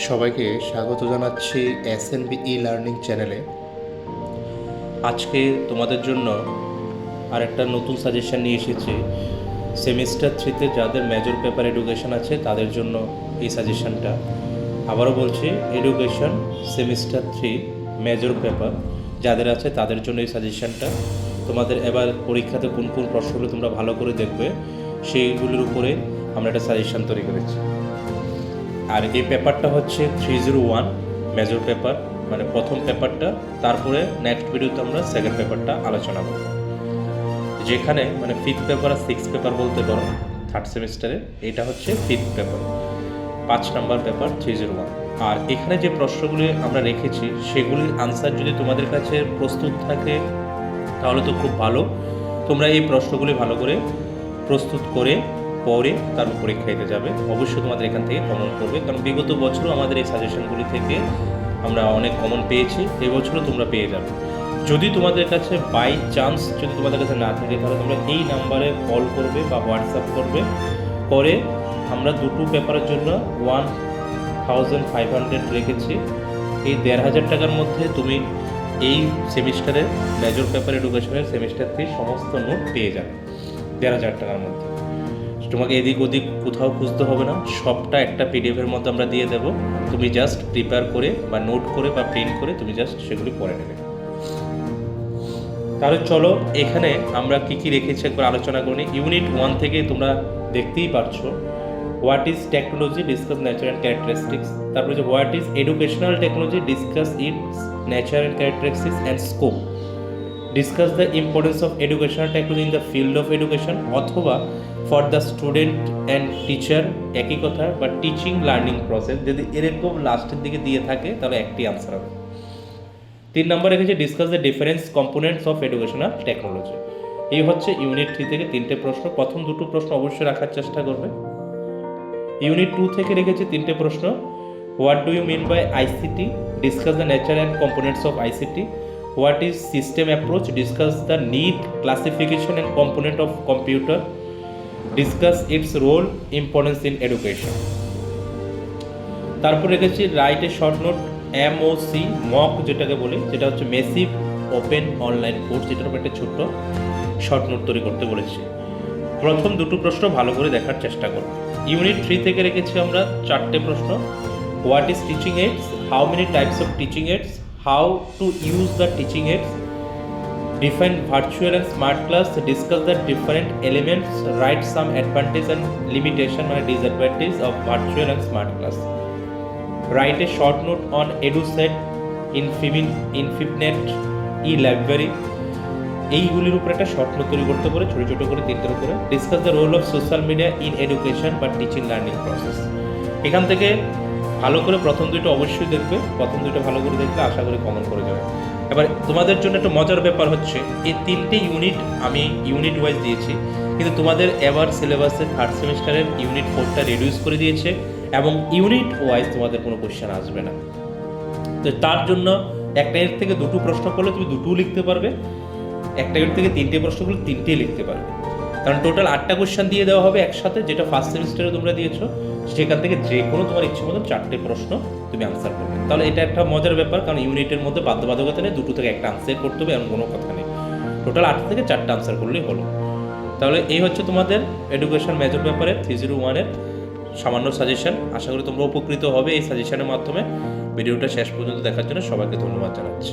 সবাইকে স্বাগত জানাচ্ছি এসএনবি ই লার্নিং চ্যানেলে। আজকে তোমাদের জন্য আরেকটা নতুন সাজেশন নিয়ে এসেছি। সেমিস্টার 3তে যাদের মেজর পেপার এডুকেশন আছে তাদের জন্য এই সাজেশনটা। আবারও বলছি, এডুকেশন সেমিস্টার 3 মেজর পেপার যাদের আছে তাদের জন্য এই সাজেশনটা। তোমাদের এবার পরীক্ষাতে কোন কোন প্রশ্নগুলো তোমরা ভালো করে দেখবে সেইগুলির উপরে আমরা একটা সাজেশন তৈরি করেছি। আর এই পেপারটা হচ্ছে 301 মেজর পেপার, মানে প্রথম পেপারটা। তারপরে নেক্সট ভিডিওতে আমরা সেকেন্ড পেপারটা আলোচনা করব, যেখানে মানে ফিফথ পেপার আর সিক্স পেপার বলতে পারো থার্ড সেমিস্টারে। এটা হচ্ছে ফিফথ পেপার, 5 নম্বর পেপার 301। আর এখানে যে প্রশ্নগুলি আমরা রেখেছি সেগুলির আনসার যদি তোমাদের কাছে প্রস্তুত থাকে তাহলে তো খুব ভালো। তোমরা এই প্রশ্নগুলি ভালো করে প্রস্তুত করে পরে তারপর পরীক্ষা দিতে যাবে। অবশ্যই তোমাদের এখান থেকে কমন করবে, কারণ বিগত বছরও আমাদের এই সাজেশনগুলি থেকে আমরা অনেক কমন পেয়েছি, এবছরও তোমরা পেয়ে যাবে। যদি তোমাদের কাছে বাই চান্স যদি তোমাদের কাছে না থাকে তাহলে তোমরা এই নাম্বারে কল করবে বা হোয়াটসঅ্যাপ করবে, করে আমরা দুটো পেপারের জন্য 1500 রেখেছি। এই 1500 টাকার মধ্যে তুমি এই সেমিস্টারের মেজর পেপার এডুকেশনের সেমিস্টার 3 সমস্ত নোট পেয়ে যাবে 1500 টাকার মধ্যে। তোমাকে এদিক ওদিক কোথাও খুঁজতে হবে না, সবটা একটা পিডিএফের মধ্যে আমরা দিয়ে দেবো। তুমি জাস্ট প্রিপেয়ার করে বা নোট করে বা প্রিন্ট করে তুমি জাস্ট সেগুলি পড়ে নেবে। তাহলে চলো, এখানে আমরা কি কি রেখেছি একবার আলোচনা করি। ইউনিট 1 থেকে তোমরা দেখতেই পারছো, what is technology, discuss nature and characteristics. তারপরে যে what is educational technology, discuss its nature and characteristics and scope. Discuss the importance of educational technology in the field of education, অথবা for the student and teacher, একই কথা, বা teaching learning process. যদি এরকম লাস্টের দিকে দিয়ে থাকে তাহলে একটি আনসার হবে। 3 নম্বর রেখেছে discuss the difference components of educational technology. এই হচ্ছে ইউনিট 3 থেকে 3টে প্রশ্ন। প্রথম দুটো প্রশ্ন অবশ্যই রাখার চেষ্টা করবে। ইউনিট 2 থেকে রেখেছে 3টে প্রশ্ন। What do you mean by ICT, discuss the nature and components of ICT. What is system approach, discuss the need, classification and component of computer. Discuss its role, importance in education. তারপর রেখেছি write a short note, MOC, mock যেটাকে বলি, যেটা হচ্ছে massive open online course, যেটার উপর একটা ছোট্ট শর্ট নোট তৈরি করতে বলেছি। প্রথম দুটো প্রশ্ন ভালো করে দেখার চেষ্টা করব। ইউনিট 3 থেকে রেখেছি আমরা 4টে প্রশ্ন। What is teaching aids, how many types of teaching aids, how to use the teaching aids, define virtual and smart class, discuss the different elements, write some advantage and limitation মানে disadvantage of virtual and smart class. Write a short note on EDUSAT, infinite, e library. এইগুলির উপরে একটা short note তৈরি করতে পারে, ছোটো ছোটো করে 3টের উপরে। Discuss the role of social media in education বা টিচিং লার্নিং প্রসেস। এখান থেকে ভালো করে প্রথম দুটো অবশ্যই দেখবে, প্রথম দুটো ভালো করে দেখলে আশা করি কমন করে যাবে। এবার তোমাদের জন্য একটা মজার ব্যাপার হচ্ছে, এই 3টে ইউনিট আমি ইউনিট ওয়াইজ দিয়েছি, কিন্তু তোমাদের এবার সিলেবাসে থার্ড সেমিস্টারের ইউনিট 4টা রিডিউস করে দিয়েছে এবং ইউনিট ওয়াইজ তোমাদের কোনো কোশ্চেন আসবে না। তো তার জন্য একটা এর থেকে দুটো প্রশ্ন করলে তুমি দুটোও লিখতে পারবে, একটা এর থেকে 3টে প্রশ্ন করলে 3টেই লিখতে পারবে, কারণ টোটাল 8টা কোশ্চেন দিয়ে দেওয়া হবে একসাথে, যেটা ফার্স্ট সেমিস্টারে তোমরা দিয়েছো। সেখান থেকে যে কোনো তোমার ইচ্ছে মতো 4টে প্রশ্ন তুমি আনসার করবে। তাহলে এটা একটা মজার ব্যাপার, কারণ ইউনিটের মধ্যে বাধ্যবাধকতা নেই, দুটো থেকে একটা আনসার করতে হবে এমন কোনো কথা নেই। টোটাল 8 থেকে 4টা আনসার করলেই হলো। তাহলে এই হচ্ছে তোমাদের এডুকেশন মেজর পেপারের 301-এর সামান্য সাজেশন। আশা করি তোমরা উপকৃত হবে এই সাজেশনের মাধ্যমে। ভিডিওটা শেষ পর্যন্ত দেখার জন্য সবাইকে ধন্যবাদ জানাচ্ছি।